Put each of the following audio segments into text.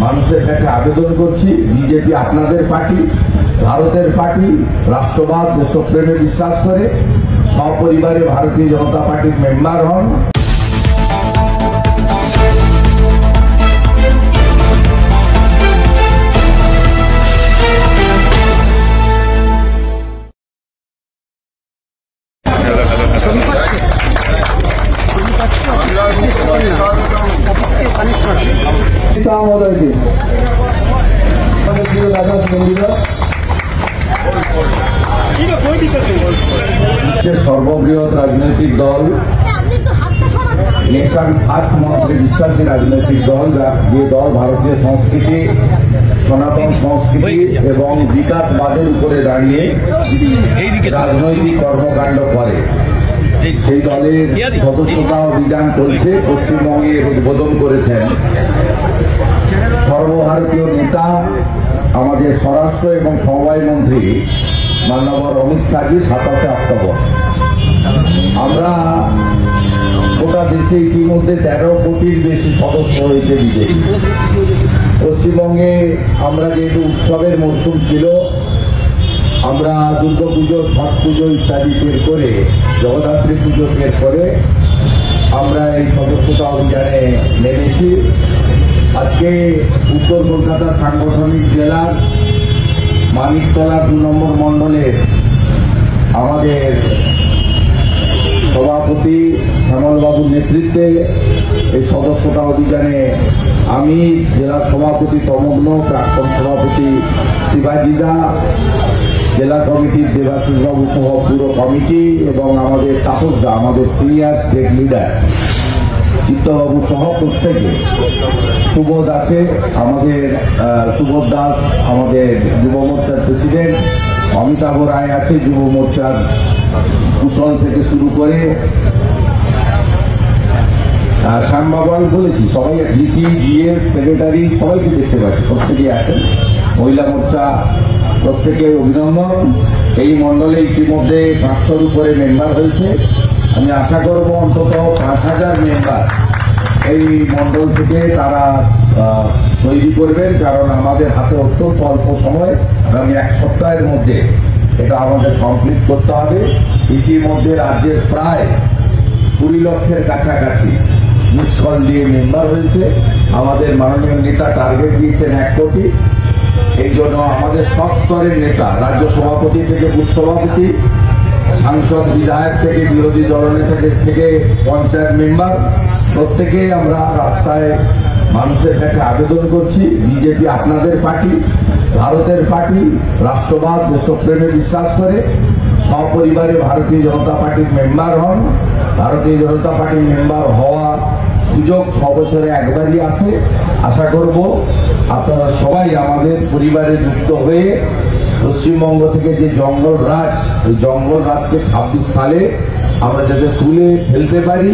মানুষের কাছে আবেদন করছি, বিজেপি আপনাদের পার্টি, ভারতের পার্টি, রাষ্ট্রবাদ দেশপ্রেমে বিশ্বাস করে, সপরিবারে ভারতীয় জনতা পার্টির মেম্বার হন। সর্ববৃহৎ রাজনৈতিক দল, নেশন ফার্স্ট মন্ত্রে বিশ্বাসী রাজনৈতিক দল, যে দল ভারতীয় সংস্কৃতি, সনাতন সংস্কৃতি এবং বিকাশবাদের উপরে দাঁড়িয়ে রাজনৈতিক কর্মকাণ্ড করে, সেই দলের সদস্যতা অভিযান চলছে। পশ্চিমবঙ্গে উদ্বোধন করেছেন সর্বভারতীয় নেতা, আমাদের স্বরাষ্ট্র এবং সমবায় মন্ত্রী মাননীয় অমিত শাহজি 27 অক্টোবর। আমরা গোটা দেশে ইতিমধ্যে 13 কোটির বেশি সদস্য হয়েছে বিজেপি। পশ্চিমবঙ্গে আমরা যেহেতু উৎসবের মরশুম ছিল, আমরা দুর্গাপুজো, ছট পুজো ইত্যাদি বের করে, জগদ্ধাত্রী পুজো বের করে আমরা এই সদস্যতা অভিযানে নেমেছি। আজকে উত্তর কলকাতা সাংগঠনিক জেলার মানিকতলা 2 নম্বর মণ্ডলের আমাদের সভাপতি শ্যামলবাবুর নেতৃত্বে এই সদস্যতা অভিযানে আমি, জেলা সভাপতি তমগ্ন, প্রাক্তন সভাপতি শিবাজিদা, জেলা কমিটির দেবাশিসবাবু সহ পুরো কমিটি এবং আমাদের তাপসদা, আমাদের সিনিয়র স্টেট লিডার চিত্তবাবু সহ প্রত্যেকে, সুবোধ আছে আমাদের, সুবোধ দাস আমাদের যুব মোর্চার প্রেসিডেন্ট, অমিতাভ রায় আছে যুব মোর্চার কুশল থেকে শুরু করে শ্যামবাবু, আমি বলেছি সবাই, ডিটি, জিএস, সেক্রেটারি সবাইকে দেখতে পাচ্ছি, প্রত্যেকেই আছেন। মহিলা মোর্চা প্রত্যেকে অভিনন্দন। এই মণ্ডলে ইতিমধ্যে 500-র উপরে মেম্বার হয়েছে। আমি আশা করব অন্তত 5000 মেম্বার এই মণ্ডল থেকে তারা তৈরি করবেন, কারণ আমাদের হাতে অত্যন্ত অল্প সময়, আগামী 1 সপ্তাহের মধ্যে এটা আমাদের কমপ্লিট করতে হবে। ইতিমধ্যে রাজ্যের প্রায় 20 লক্ষের কাছাকাছি মিস কল দিয়ে মেম্বার হয়েছে। আমাদের মাননীয় নেতা টার্গেট দিয়েছেন 1 কোটি। এই জন্য আমাদের সব স্তরের নেতা, রাজ্য সভাপতি থেকে বুথ সভাপতি, সাংসদ, বিধায়ক থেকে বিরোধী দলনেতা থেকে পঞ্চায়েত মেম্বার, প্রত্যেকেই আমরা রাস্তায় মানুষের কাছে আবেদন করছি, বিজেপি আপনাদের পার্টি, ভারতের পার্টি, রাষ্ট্রবাদ দেশপ্রেমে বিশ্বাস করে, সপরিবারে ভারতীয় জনতা পার্টির মেম্বার হন। ভারতীয় জনতা পার্টির মেম্বার হওয়া সুযোগ 6 বছরে একবারই আসে। আশা করব আপনারা সবাই আমাদের পরিবারে যুক্ত হয়ে পশ্চিমবঙ্গ থেকে যে জঙ্গল রাজ, ওই জঙ্গল রাজকে 26 সালে আমরা যাতে তুলে ফেলতে পারি,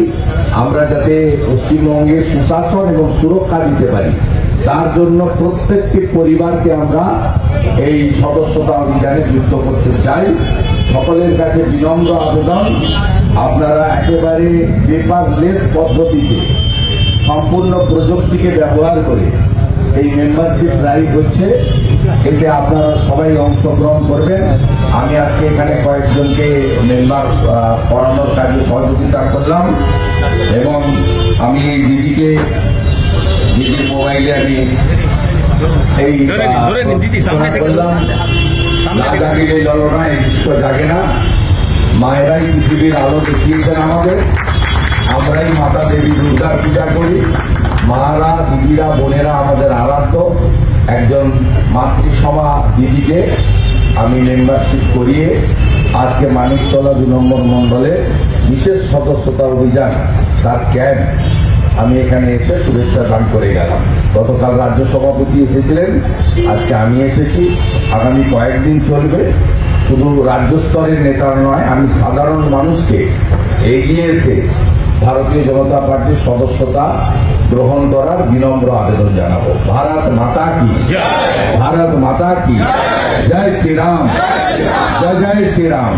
আমরা যাতে পশ্চিমবঙ্গে সুশাসন এবং সুরক্ষা দিতে পারি, তার জন্য প্রত্যেকটি পরিবারকে আমরা এই সদস্যতা অভিযানে যুক্ত করতে চাই। সকলের কাছে বিনম্র আবেদন, আপনারা একেবারে পেপারলেস পদ্ধতিতে সম্পূর্ণ প্রযুক্তিকে ব্যবহার করে এই মেম্বারশিপ ড্রাইভ হচ্ছে, এতে আপনারা সবাই অংশগ্রহণ করবেন। আমি আজকে এখানে কয়েকজনকে মেম্বার করানোর কাজে সহযোগিতা করলাম এবং আমি দিদির মোবাইলে আমি এই করলাম, না জাগিলে ললনা, এই দৃশ্য জাগে না, মায়েরাই পৃথিবীর আলো দেখিয়েছেন আমাদের, আমরাই মাতা দেবী দুর্গার পূজা করি, মারা, দিদিরা, বোনেরা আমাদের আরাধ্য। একজন মাতৃসভা দিদিকে আমি মেম্বারশিপ করিয়ে আজকে মানিকতলা 2 নম্বর মণ্ডলে বিশেষ সদস্যতা অভিযান, তার ক্যাম্প আমি এখানে এসে শুভেচ্ছা দান করে গেলাম। গতকাল রাজ্য সভাপতি এসেছিলেন, আজকে আমি এসেছি। আগামী কয়েকদিন চলবে। শুধু রাজ্য স্তরের নেতা নয়, আমি সাধারণ মানুষকে এগিয়ে এসে ভারতীয় জনতা পার্টির সদস্যতা গ্রহণ করার বিনম্র আবেদন জানাবো। ভারত মাতা কি, ভারত মাতা কি জয় শ্রীরাম, জয় জয় শ্রীরাম।